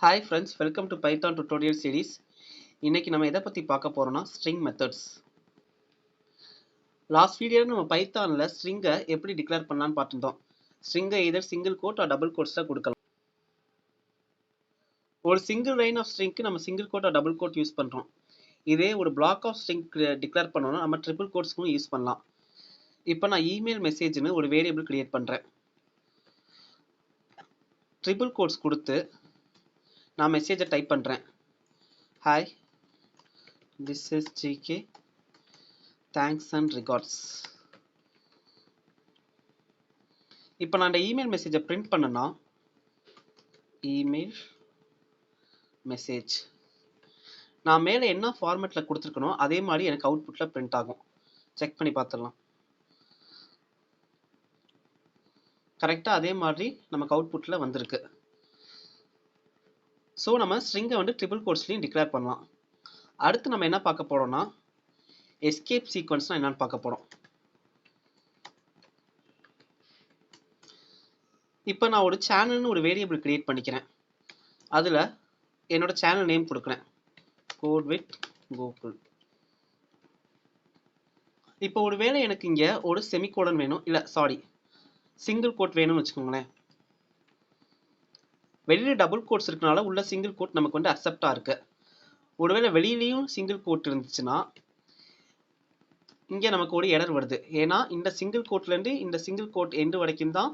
Hi friends, welcome to Python tutorial series. இன்னைக்கு நம்ம எதை பத்தி பார்க்க போறோம்னா string methods. லாஸ்ட் வீடியோல நம்ம பைத்தான்ல ஸ்ட்ரிங்கை எப்படி டிக்ளேர் பண்ணலாம்னு பார்த்துட்டோம். ஸ்ட்ரிங்கை either single quote or double கோட்ஸ்ல கொடுக்கலாம். ஒரு சிங்கிள் லைன் ஆஃப் ஸ்ட்ரிங்க்கு நம்ம single quote or double quote use பண்றோம். இதே ஒரு பிளாக் ஆஃப் ஸ்ட்ரிங் டிக்ளேர் பண்ணனும்னா நம்ம ட்ரிபிள் கோட்ஸ்க்கும் யூஸ் பண்ணலாம். இப்போ நான் இமெயில் மெசேஜ்னு ஒரு வேரியபிள் கிரியேட் பண்றேன். ட்ரிபிள் கோட்ஸ் கொடுத்து நான் மெசேஜை டைப் பண்றேன். Hi, this is GK. Thanks and regards. இப்போ நான் இந்த இமெயில் மெசேஜை பிரிண்ட் பண்ணனா இமெயில் மெசேஜ் நான் மேலே என்ன ஃபார்மேட்டில் கொடுத்துருக்கணும் அதே மாதிரி எனக்கு அவுட்புட்டில் பிரிண்ட் ஆகும். செக் பண்ணி பார்த்துடலாம். கரெக்டாக அதே மாதிரி நமக்கு அவுட்புட்டில் வந்திருக்கு. ஸோ நம்ம ஸ்ட்ரிங்கை ட்ரிபிள் கோட்ஸ்லையும் டிக்ளேர் பண்ணலாம். அடுத்து நம்ம என்ன பார்க்க போகிறோம்னா எஸ்கேப் சீக்வன்ஸ்னால் என்னன்னு பார்க்க போகிறோம். இப்போ நான் ஒரு சேனல்னு ஒரு வேரியபிள் கிரியேட் பண்ணிக்கிறேன். அதில் என்னோட சேனல் நேம் கொடுக்குறேன், கோட் வித் கூகுள். இப்போ ஒரு வேளை எனக்கு இங்கே ஒரு செமிகோலன் வேணும், இல்லை சாரி சிங்கிள் கோட் வேணும்னு வச்சுக்கோங்களேன். வெளியில் டபுள் கோட்ஸ் இருக்கனால உள்ள சிங்கிள் கோட் நமக்கு அக்செப்டாக இருக்கு. ஒருவேளை வெளியிலையும் சிங்கிள் கோட் இருந்துச்சுன்னா இங்கே நமக்கு ஒரு எரர் வருது. ஏன்னா இந்த சிங்கிள் கோட்லேருந்து இந்த சிங்கிள் கோட் எண்டு வரைக்கும் தான்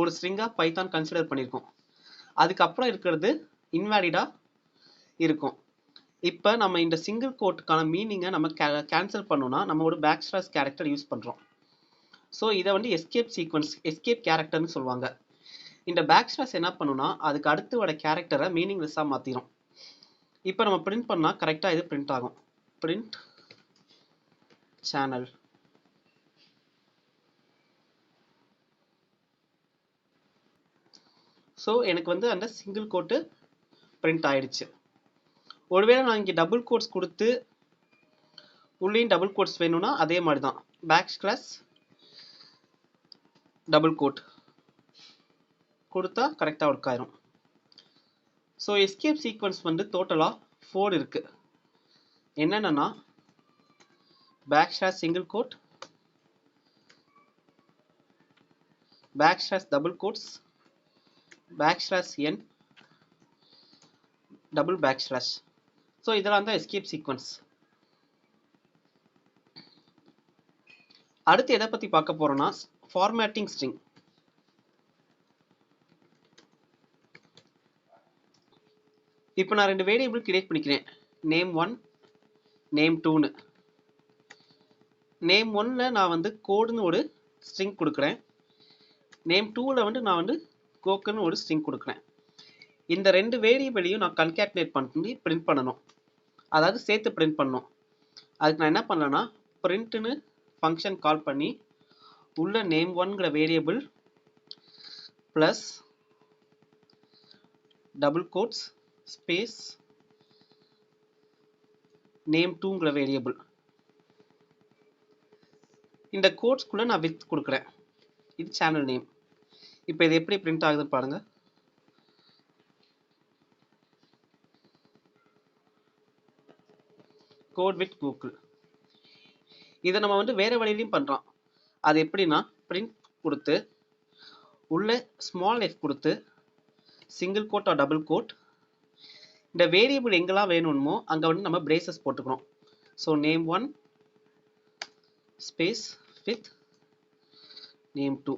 ஒரு ஸ்ட்ரிங்காக பைத்தான் கன்சிடர் பண்ணியிருக்கோம். அதுக்கப்புறம் இருக்கிறது இன்வேலிடாக இருக்கும். இப்போ நம்ம இந்த சிங்கிள் கோட்டுக்கான மீனிங்கை நம்ம கேன்சல் பண்ணோம்னா நம்ம ஒரு பேக்ஸ்லாஷ் கேரக்டர் யூஸ் பண்ணுறோம். ஸோ இதை எஸ்கேப் சீக்வன்ஸ், எஸ்கேப் கேரக்டர்னு சொல்லுவாங்க. இந்த பேக்ஸ்லாஷ் என்ன பண்ணுன்னா அதுக்கு அடுத்து வர கேரக்டரை மீனிங்லெஸ்ஸாக மாற்றிடும். இப்போ நம்ம பிரிண்ட் பண்ணால் கரெக்டாக இது பிரிண்ட் ஆகும். Print channel. ஸோ எனக்கு அந்த சிங்கிள் கோட்டு பிரிண்ட் ஆயிடுச்சு. ஒருவேளை நான் இங்கே டபுள் கோட்ஸ் கொடுத்து உள்ளேயும் டபுள் கோட்ஸ் வேணும்னா அதே மாதிரி தான் பேக்ஸ்லாஷ் டபுள் கோட் கொடுத்தா கரெக்டாக ஒர்க் ஆயிரும். ஸோ எஸ்கேப் சீக்வன்ஸ் டோட்டலாக 4 இருக்கு. என்னென்னா backslash single quote, backslash double quotes, backslash n, double backslash. So இதெல்லாம் தான் எஸ்கேப் சீக்வன்ஸ். அடுத்து எதை பற்றி பார்க்க போறோம்னா ஃபார்மேட்டிங் ஸ்ட்ரிங். இப்போ நான் 2 வேரியபிள் கிரியேட் பண்ணிக்கிறேன், name1 name2ன்னு. name1ல நான் கோடுன்னு ஒரு ஸ்ட்ரிங் கொடுக்குறேன். name2ல நான் கோக்குன்னு ஒரு ஸ்ட்ரிங் கொடுக்குறேன். இந்த 2 வேரியபிளையும் நான் கன்கேட்னேட் பண்ணி பிரிண்ட் பண்ணணும், அதாவது சேர்த்து பிரிண்ட் பண்ணணும். அதுக்கு நான் என்ன பண்ணேன்னா பிரிண்ட்னு ஃபங்க்ஷன் கால் பண்ணி உள்ள name1ங்கிற variable plus double quotes space name2ங்கிற வேரியபிள். இந்த கோட்ஸ்குள்ள நான் வித் கொடுக்குறேன். இது சேனல் நேம். இப்போ இது எப்படி பிரிண்ட் ஆகுது பாருங்க. Code with Google. இதை நம்ம வேற வழியிலையும் பண்றோம். அது எப்படின்னா பிரிண்ட் கொடுத்து உள்ள ஸ்மால் எஃப் கொடுத்து single quote or double quote, இந்த வேரியபிள் எங்கெல்லாம் வேணுமோ அங்கே நம்ம பிரேசஸ் போட்டுக்கிறோம். So name1 space with name2.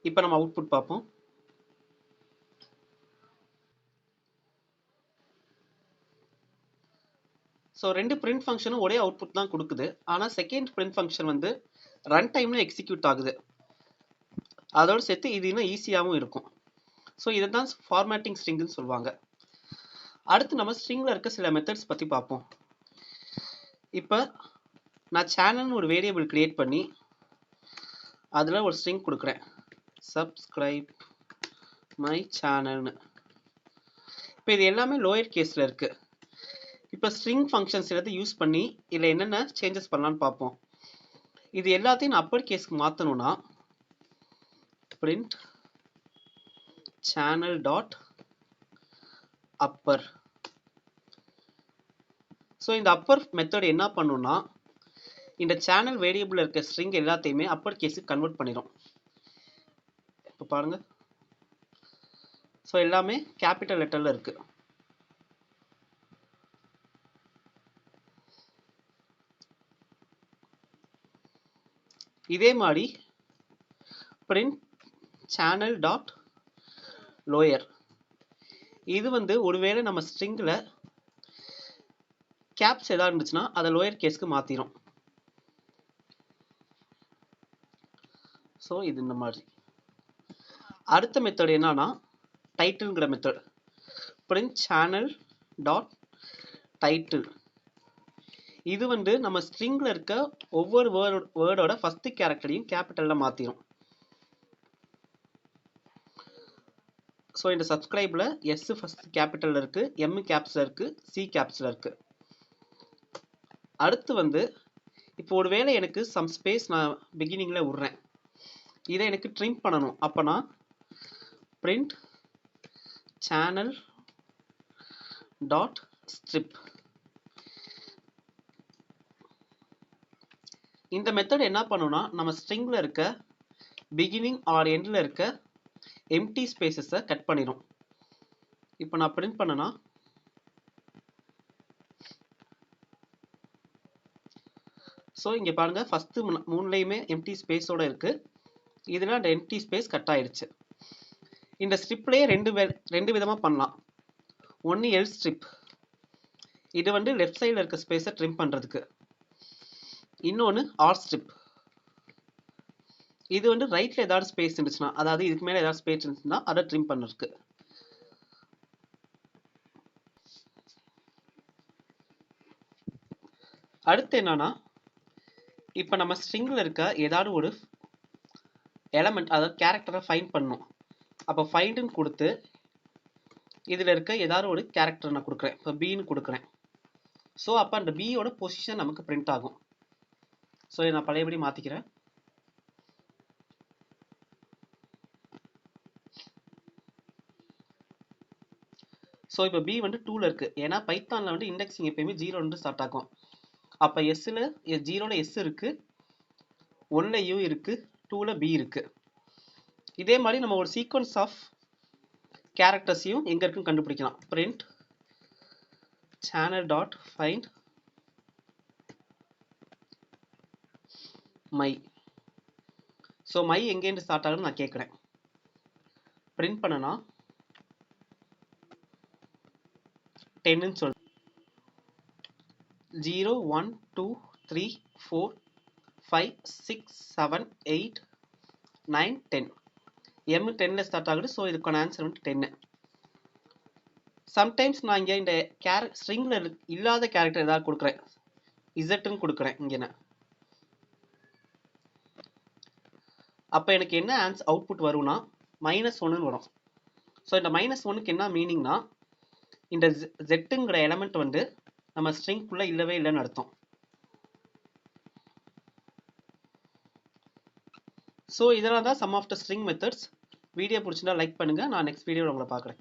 இப்போ நம்ம அவுட்புட் பார்ப்போம். ஸோ 2 பிரிண்ட் ஃபங்க்ஷனும் ஒரே அவுட்புட் தான் கொடுக்குது. ஆனால் செகண்ட் பிரிண்ட் ஃபங்க்ஷன் ரன் டைம்ல எக்ஸிக்யூட் ஆகுது. அதோடு சேர்த்து இது இன்னும் ஈஸியாகவும் இருக்கும். ஸோ இதை தான் ஃபார்மேட்டிங் ஸ்ட்ரிங்னு சொல்லுவாங்க. அடுத்து நம்ம ஸ்ட்ரிங்கில் இருக்க சில மெத்தட்ஸ் பற்றி பார்ப்போம். இப்போ நான் சேனல்னு ஒரு வேரியபிள் கிரியேட் பண்ணி அதில் ஒரு ஸ்ட்ரிங் கொடுக்குறேன், சப்ஸ்கிரைப் மை சேனல்னு. இப்போ இது எல்லாமே லோயர் கேஸில் இருக்குது. இப்போ ஸ்ட்ரிங் ஃபங்க்ஷன்ஸ் எல்லாத்தையும் யூஸ் பண்ணி இதில் என்னென்ன சேஞ்சஸ் பண்ணலான்னு பார்ப்போம். இது எல்லாத்தையும் நான் அப்பர் கேஸ்க்கு மாற்றணும்னா print channel dot upper. So இந்த அப்பர் மெத்தட் என்ன பண்ணுன்னா இந்த சேனல் வேரியபிள் இருக்க ஸ்ட்ரிங் எல்லாத்தையுமே அப்பர் கேஸுக்கு கன்வெர்ட் பண்ணிடும். இப்போ பாருங்க, ஸோ எல்லாமே கேபிட்டல் லெட்டர்ல இருக்கு. இதே மாதிரி print channel dot lower, இது வந்து ஒருவேளை நம்ம ஸ்ட்ரிங்ல கேப்ஸ் ஏதாவது இருந்துச்சுன்னா அதை லோயர் கேஸ்க்கு மாத்திரும். ஸோ இது இந்த மாதிரி. அடுத்த மெத்தட் என்னன்னா டைட்டில்ங்கிற method. print channel dot title, இது வந்து நம்ம ஸ்ட்ரிங்ல இருக்க ஒவ்வொரு வேர்டோட ஃபர்ஸ்ட் கேரக்டரையும் கேபிட்டல்ல மாத்திரும். ஸோ இந்த சப்ஸ்கிரைப்ல எஸ் ஃபர்ஸ்ட் கேபிட்டல்ல இருக்கு, எம் கேப்ஸ்ல இருக்கு, சி கேப்ஸ்ல இருக்கு. அடுத்து வந்து இப்போ ஒருவேளை எனக்கு சம் ஸ்பேஸ் நான் பிகினிங்ல விடுறேன், இதை எனக்கு ட்ரிம் பண்ணணும். அப்பனா print channel dot strip. இந்த மெத்தட் என்ன பண்ணுனா நம்ம ஸ்ட்ரிங்ல இருக்க பிகினிங் ஆர் எண்ட்ல இருக்க எம்டி ஸ்பேசஸை கட் பண்ணிடும். இப்போ நான் பிரிண்ட் பண்ணனா ஸோ இங்கே பாருங்க, ஃபர்ஸ்ட் மூணுலையுமே எம்டி ஸ்பேஸோட இருக்கு. இதில் அந்த எம்டி ஸ்பேஸ் கட் ஆயிடுச்சு. இந்த ஸ்ட்ரிப்லேயே ரெண்டு விதமாக பண்ணலாம். ஒன்று எல் ஸ்ட்ரிப், இது வந்து லெஃப்ட் சைடில் இருக்க ஸ்பேஸை ட்ரிம் பண்ணுறதுக்கு. இன்னொன்று ஆர் ஸ்ட்ரிப், இது வந்து ரைட்டில் ஏதாவது ஸ்பேஸ் இருந்துச்சுன்னா, அதாவது இதுக்கு மேலே ஏதாவது ஸ்பேஸ் இருந்துச்சுன்னா அதை ட்ரிம் பண்ணுறதுக்கு. அடுத்து என்னன்னா, இப்போ நம்ம ஸ்ட்ரிங்கில் இருக்க ஏதாவது ஒரு எலமெண்ட், அதாவது கேரக்டரை ஃபைண்ட் பண்ணணும். அப்போ ஃபைண்டுன்னு கொடுத்து இதில் இருக்க ஏதாவது ஒரு கேரக்டர் நான் கொடுக்குறேன். இப்போ பின்னு கொடுக்குறேன். ஸோ அப்போ அந்த பியோட பொசிஷன் நமக்கு பிரிண்ட் ஆகும். ஸோ இதை நான் பழையபடி மாற்றிக்கிறேன். ஸோ இப்போ பி வந்து 2ல் இருக்குது. ஏன்னா பைத்தானில் வந்து இண்டெக்ஸிங் எப்பயுமே 0 ஸ்டார்ட் ஆகும். அப்போ எஸ்ஸில் 0ல் எஸ் இருக்குது, 1ல் யூ இருக்குது, 2ல் பி இருக்குது. இதே மாதிரி நம்ம ஒரு சீக்வன்ஸ் ஆஃப் கேரக்டர்ஸையும் எங்கே இருக்குன்னு கண்டுபிடிக்கலாம். print channel dot find my. So my எங்கேருந்து ஸ்டார்ட் ஆகுதுன்னு நான் கேட்குறேன். பிரிண்ட் பண்ணனா 10ன்னு சொல்லு. 0 1 2 3 4 5 6 7 8 9 10. எம் 10ல் ஸ்டார்ட் ஆகுது. ஸோ இதுக்கான ஆன்சர் வந்து 10. சம்டைம்ஸ் நான் இங்கே இந்த ஸ்ட்ரிங்கில் இல்லாத கேரக்டர் ஏதாவது கொடுக்குறேன், இசட்டுன்னு கொடுக்குறேன் இங்கே. அப்போ எனக்கு என்ன அவுட்புட் வரும்னா -1ன்னு வரும். ஸோ இந்த -1க்கு என்ன மீனிங்னா, இந்த ஜெட்டுங்கிற எலமெண்ட் வந்து நம்ம ஸ்ட்ரிங்குள்ளே இல்லவே இல்லைன்னு அர்த்தம். ஸோ இதெல்லாம் தான் some of the string methods. Video பிடிச்சிருந்தா லைக் பண்ணுங்க. நான் நெக்ஸ்ட் வீடியோவில் உங்களை பார்க்குறேன்.